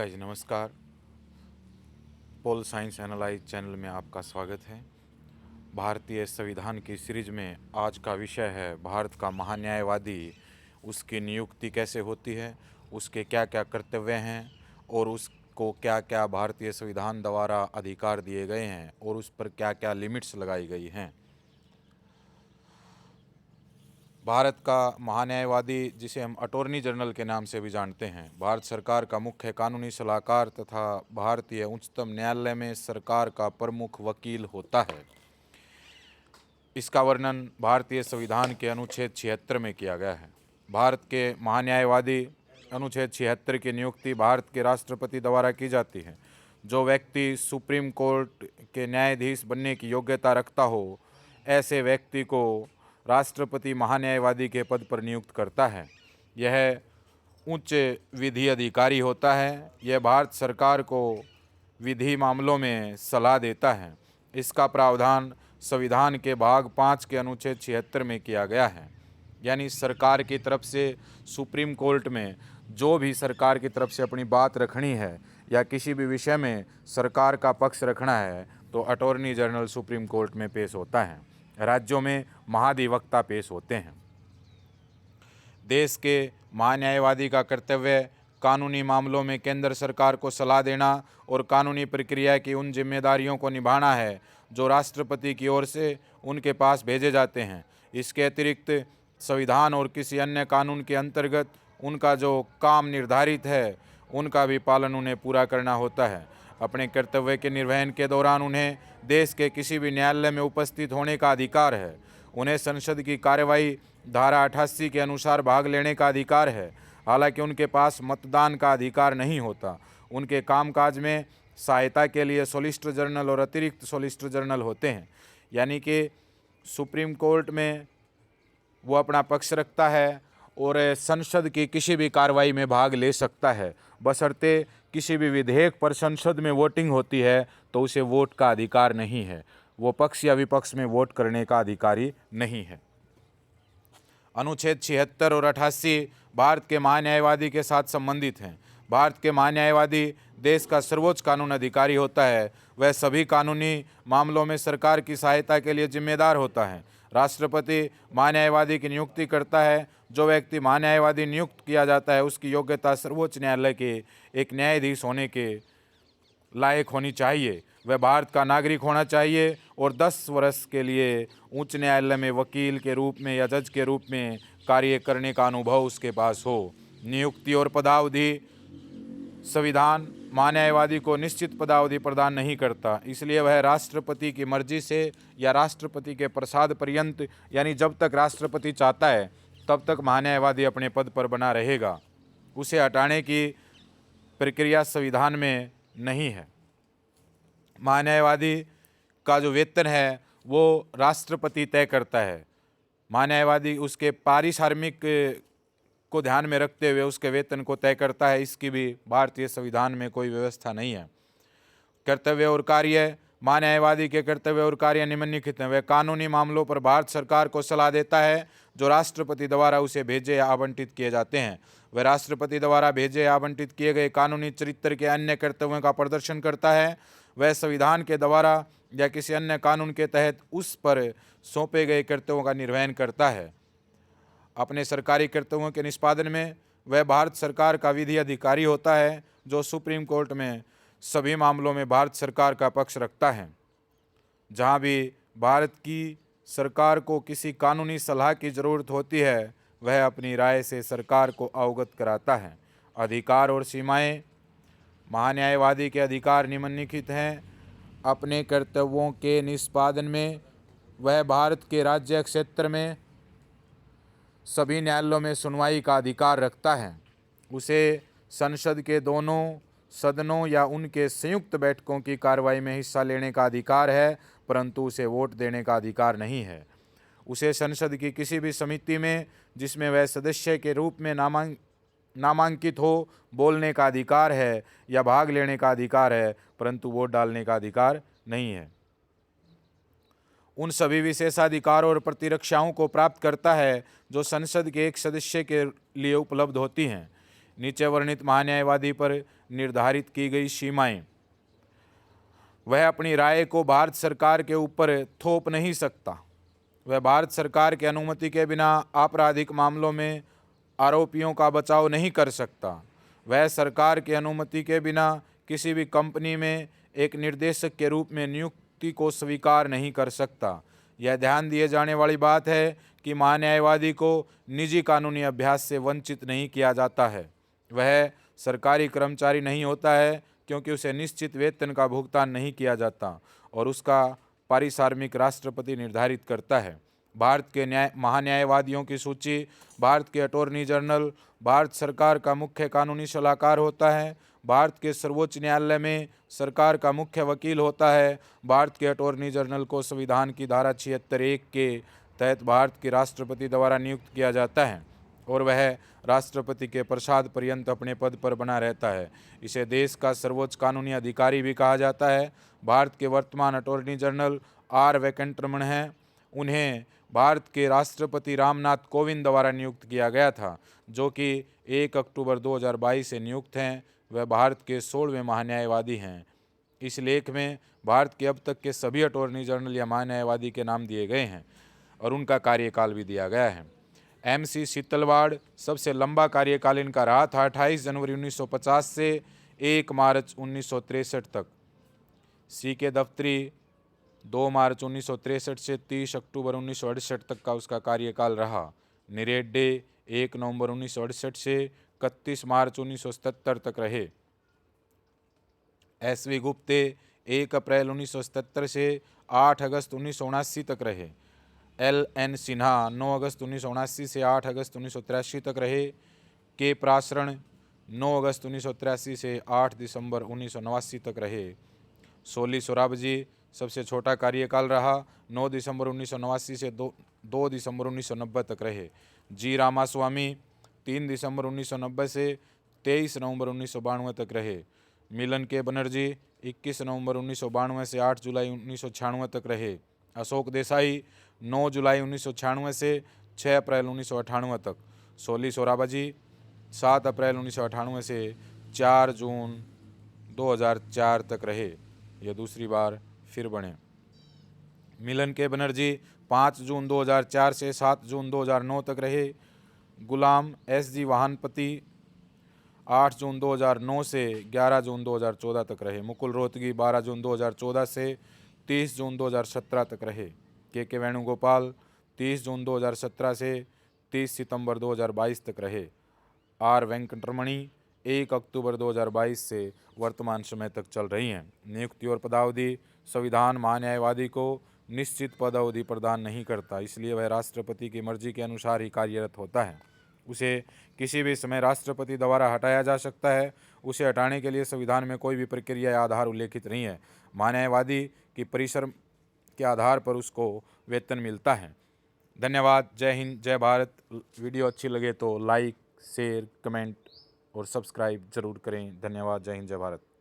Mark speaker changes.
Speaker 1: Guys नमस्कार। Pol science analyse channel में आपका स्वागत है। भारतीय संविधान की सीरीज में आज का विषय है भारत का महान्यायवादी, उसकी नियुक्ति कैसे होती है, उसके क्या क्या कर्तव्य हैं और उसको क्या क्या भारतीय संविधान द्वारा अधिकार दिए गए हैं और उस पर क्या क्या लिमिट्स लगाई गई हैं। भारत का महान्यायवादी, जिसे हम अटॉर्नी जनरल के नाम से भी जानते हैं, भारत सरकार का मुख्य कानूनी सलाहकार तथा भारतीय उच्चतम न्यायालय में सरकार का प्रमुख वकील होता है। इसका वर्णन भारतीय संविधान के अनुच्छेद 76 में किया गया है। भारत के महान्यायवादी अनुच्छेद 76 की नियुक्ति भारत के राष्ट्रपति द्वारा की जाती है। जो व्यक्ति सुप्रीम कोर्ट के न्यायाधीश बनने की योग्यता रखता हो, ऐसे व्यक्ति को राष्ट्रपति महान्यायवादी के पद पर नियुक्त करता है। यह उच्च विधि अधिकारी होता है। यह भारत सरकार को विधि मामलों में सलाह देता है। इसका प्रावधान संविधान के भाग 5 के अनुच्छेद 76 में किया गया है। यानी सरकार की तरफ से सुप्रीम कोर्ट में जो भी सरकार की तरफ से अपनी बात रखनी है या किसी भी विषय में सरकार का पक्ष रखना है तो अटॉर्नी जनरल सुप्रीम कोर्ट में पेश होता है। राज्यों में महाधिवक्ता पेश होते हैं। देश के महान्यायवादी का कर्तव्य कानूनी मामलों में केंद्र सरकार को सलाह देना और कानूनी प्रक्रिया की उन जिम्मेदारियों को निभाना है जो राष्ट्रपति की ओर से उनके पास भेजे जाते हैं। इसके अतिरिक्त संविधान और किसी अन्य कानून के अंतर्गत उनका जो काम निर्धारित है उनका भी पालन उन्हें पूरा करना होता है। अपने कर्तव्य के निर्वहन के दौरान उन्हें देश के किसी भी न्यायालय में उपस्थित होने का अधिकार है। उन्हें संसद की कार्यवाही धारा 88 के अनुसार भाग लेने का अधिकार है। हालांकि उनके पास मतदान का अधिकार नहीं होता। उनके कामकाज में सहायता के लिए सॉलिसिटर जनरल और अतिरिक्त सॉलिसिटर जनरल होते हैं। यानी कि सुप्रीम कोर्ट में वो अपना पक्ष रखता है और संसद की किसी भी कार्रवाई में भाग ले सकता है, बशर्ते किसी भी विधेयक पर संसद में वोटिंग होती है तो उसे वोट का अधिकार नहीं है। वो पक्ष या विपक्ष में वोट करने का अधिकारी नहीं है। अनुच्छेद 76 और 88 भारत के महान्यायवादी के साथ संबंधित हैं। भारत के महान्यायवादी देश का सर्वोच्च कानून अधिकारी होता है। वह सभी कानूनी मामलों में सरकार की सहायता के लिए जिम्मेदार होता है। राष्ट्रपति महान्यायवादी की नियुक्ति करता है। जो व्यक्ति महान्यायवादी नियुक्त किया जाता है उसकी योग्यता सर्वोच्च न्यायालय के एक न्यायाधीश होने के लायक होनी चाहिए। वह भारत का नागरिक होना चाहिए और 10 वर्ष के लिए उच्च न्यायालय में वकील के रूप में या जज के रूप में कार्य करने का अनुभव उसके पास हो। नियुक्ति और पदावधि संविधान महान्यायवादी को निश्चित पदावधि प्रदान नहीं करता, इसलिए वह राष्ट्रपति की मर्जी से या राष्ट्रपति के प्रसाद पर्यंत, यानी जब तक राष्ट्रपति चाहता है तब तक महान्यायवादी अपने पद पर बना रहेगा। उसे हटाने की प्रक्रिया संविधान में नहीं है। महान्यायवादी का जो वेतन है वो राष्ट्रपति तय करता है। महान्यायवादी उसके पारिश्रमिक को ध्यान में रखते हुए उसके वेतन को तय करता है। इसकी भी भारतीय संविधान में कोई व्यवस्था नहीं है। कर्तव्य और कार्य, महान्यायवादी के कर्तव्य और कार्य निम्नलिखित हैं। वह कानूनी मामलों पर भारत सरकार को सलाह देता है जो राष्ट्रपति द्वारा उसे भेजे या आवंटित किए जाते हैं। वह राष्ट्रपति द्वारा भेजे या आवंटित किए गए कानूनी चरित्र के अन्य कर्तव्यों का प्रदर्शन करता है। वह संविधान के द्वारा या किसी अन्य कानून के तहत उस पर सौंपे गए कर्तव्यों का निर्वहन करता है। अपने सरकारी कर्तव्यों के निष्पादन में वह भारत सरकार का विधि अधिकारी होता है जो सुप्रीम कोर्ट में सभी मामलों में भारत सरकार का पक्ष रखता है। जहाँ भी भारत की सरकार को किसी कानूनी सलाह की ज़रूरत होती है वह अपनी राय से सरकार को अवगत कराता है। अधिकार और सीमाएं, महान्यायवादी के अधिकार निम्नलिखित हैं। अपने कर्तव्यों के निष्पादन में वह भारत के राज्य क्षेत्र में सभी न्यायालयों में सुनवाई का अधिकार रखता है। उसे संसद के दोनों सदनों या उनके संयुक्त बैठकों की कार्रवाई में हिस्सा लेने का अधिकार है, परंतु उसे वोट देने का अधिकार नहीं है। उसे संसद की किसी भी समिति में जिसमें वह सदस्य के रूप में नामांकित हो बोलने का अधिकार है या भाग लेने का अधिकार है, परंतु वोट डालने का अधिकार नहीं है। उन सभी विशेषाधिकारों और प्रतिरक्षाओं को प्राप्त करता है जो संसद के एक सदस्य के लिए उपलब्ध होती हैं। नीचे वर्णित महान्यायवादी पर निर्धारित की गई सीमाएं वह अपनी राय को भारत सरकार के ऊपर थोप नहीं सकता। वह भारत सरकार की अनुमति के बिना आपराधिक मामलों में आरोपियों का बचाव नहीं कर सकता। वह सरकार की अनुमति के बिना किसी भी कंपनी में एक निर्देशक के रूप में नियुक्ति को स्वीकार नहीं कर सकता। यह ध्यान दिए जाने वाली बात है कि महान्यायवादी को निजी कानूनी अभ्यास से वंचित नहीं किया जाता है। वह सरकारी कर्मचारी नहीं होता है क्योंकि उसे निश्चित वेतन का भुगतान नहीं किया जाता और उसका पारिश्रमिक राष्ट्रपति निर्धारित करता है। भारत के महान्यायवादियों की सूची: भारत के अटॉर्नी जनरल भारत सरकार का मुख्य कानूनी सलाहकार होता है। भारत के सर्वोच्च न्यायालय में सरकार का मुख्य वकील होता है। भारत के अटॉर्नी जनरल को संविधान की धारा 76(1) के तहत भारत के राष्ट्रपति द्वारा नियुक्त किया जाता है और वह राष्ट्रपति के प्रसाद पर्यंत अपने पद पर बना रहता है। इसे देश का सर्वोच्च कानूनी अधिकारी भी कहा जाता है। भारत के वर्तमान अटॉर्नी जनरल आर वेंकटरमण हैं। उन्हें भारत के राष्ट्रपति रामनाथ कोविंद द्वारा नियुक्त किया गया था, जो कि 1 अक्टूबर 2022 से नियुक्त हैं। वह भारत के 16वें महान्यायवादी हैं। इस लेख में भारत के अब तक के सभी अटॉर्नी जनरल या महान्यायवादी के नाम दिए गए हैं और उनका कार्यकाल भी दिया गया है। MC शीतलवाड़ सबसे लंबा कार्यकाल इनका रहा था, 28 जनवरी 1950 से 1 मार्च 1963 तक। CK दफ्तरी 2 मार्च 1963 से 30 अक्टूबर 1968 तक का उसका कार्यकाल रहा। निरेड्डे 1 नवंबर 1968 से 31 मार्च 1977 तक रहे। SV गुप्ते 1 अप्रैल 1977 से 8 अगस्त 1979 तक रहे। LN सिन्हा 9 अगस्त 1979 से 8 अगस्त 1983 तक रहे। K प्रासरण 9 अगस्त 1983 से 8 दिसंबर 1989 तक रहे। सोली सोराबजी सबसे छोटा कार्यकाल रहा, 9 दिसंबर 1989 से 2 दिसंबर 1990 तक रहे। G रामास्वामी 3 दिसंबर 1990 से 23 नवंबर 1992 तक रहे। मिलन के बनर्जी 21 नवंबर 1992 से 8 जुलाई 1996 तक रहे। अशोक देसाई 9 जुलाई 1996 से 6 अप्रैल 1998 तक। सोली सोराबजी 7 अप्रैल 1998 से 4 जून 2004 तक रहे। यह दूसरी बार फिर बने। मिलन के बनर्जी 5 जून 2004 से 7 जून 2009 तक रहे। गुलाम SG वाहनपति 8 जून 2009 से 11 जून 2014 तक रहे। मुकुल रोहतगी 12 जून 2014 से 30 जून 2017 तक रहे। के वेणुगोपाल 30 जून 2017 से 30 सितंबर 2022 तक रहे। R वेंकटरमणी 1 अक्टूबर 2022 से वर्तमान समय तक चल रही हैं। नियुक्ति और पदावधि: संविधान महान्यायवादी को निश्चित पदावधि प्रदान नहीं करता, इसलिए वह राष्ट्रपति की मर्जी के अनुसार ही कार्यरत होता है। उसे किसी भी समय राष्ट्रपति द्वारा हटाया जा सकता है। उसे हटाने के लिए संविधान में कोई भी प्रक्रिया या आधार उल्लेखित नहीं है। महान्यायवादी की परिश्रम के आधार पर उसको वेतन मिलता है। धन्यवाद। जय हिंद, जय भारत। वीडियो अच्छी लगे तो लाइक, शेयर, कमेंट और सब्सक्राइब जरूर करें। धन्यवाद। जय हिंद, जय भारत।